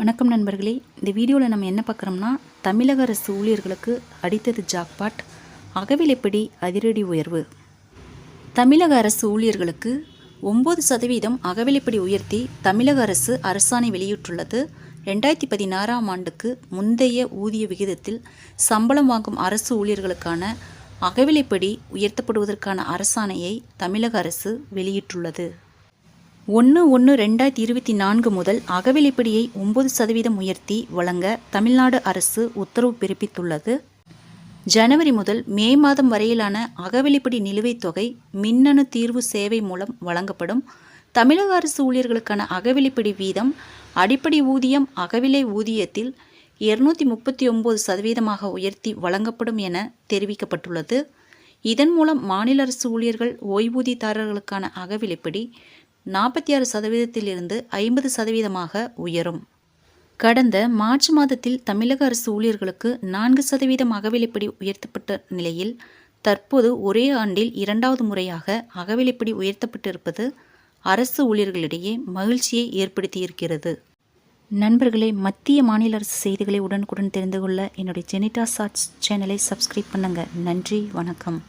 வணக்கம் நண்பர்களே, இந்த வீடியோவில் நம்ம என்ன பார்க்குறோம்னா, தமிழக அரசு ஊழியர்களுக்கு அடித்தது ஜாக்பாட், அகவிலைப்படி அதிரடி உயர்வு. தமிழக அரசு ஊழியர்களுக்கு 9% அகவிலைப்படி உயர்த்தி தமிழக அரசு அரசாணை வெளியிட்டுள்ளது. 2016ஆம் ஆண்டுக்கு முந்தைய ஊதிய விகிதத்தில் சம்பளம் வாங்கும் அரசு ஊழியர்களுக்கான அகவிலைப்படி உயர்த்தப்படுவதற்கான அரசாணையை தமிழக அரசு வெளியிட்டுள்ளது. 1/1/2024 முதல் அகவிலைப்படியை 9% உயர்த்தி வழங்க தமிழ்நாடு அரசு உத்தரவு பிறப்பித்துள்ளது. ஜனவரி முதல் மே மாதம் வரையிலான அகவிலைப்படி நிலுவைத் தொகை மின்னணு தீர்வு சேவை மூலம் வழங்கப்படும். தமிழக அரசு ஊழியர்களுக்கான அகவிலைப்படி வீதம் அடிப்படை ஊதியம் அகவிலை ஊதியத்தில் 239% உயர்த்தி வழங்கப்படும் என தெரிவிக்கப்பட்டுள்ளது. இதன் மூலம் மாநில அரசு ஊழியர்கள் ஓய்வூதியதாரர்களுக்கான அகவிலைப்படி 46%இலிருந்து 50% உயரும். கடந்த மார்ச் மாதத்தில் தமிழக அரசு ஊழியர்களுக்கு 4% அகவிலைப்படி உயர்த்தப்பட்ட நிலையில் தற்போது ஒரே ஆண்டில் 2வது முறையாக அகவிலைப்படி உயர்த்தப்பட்டிருப்பது அரசு ஊழியர்களிடையே மகிழ்ச்சியை ஏற்படுத்தியிருக்கிறது. நண்பர்களே, மத்திய மாநில அரசு செய்திகளை உடனுக்குடன் தெரிந்து கொள்ள என்னுடைய ஜெனிட்டா ஷார்ட்ஸ் சேனலை சப்ஸ்கிரைப் பண்ணுங்கள். நன்றி, வணக்கம்.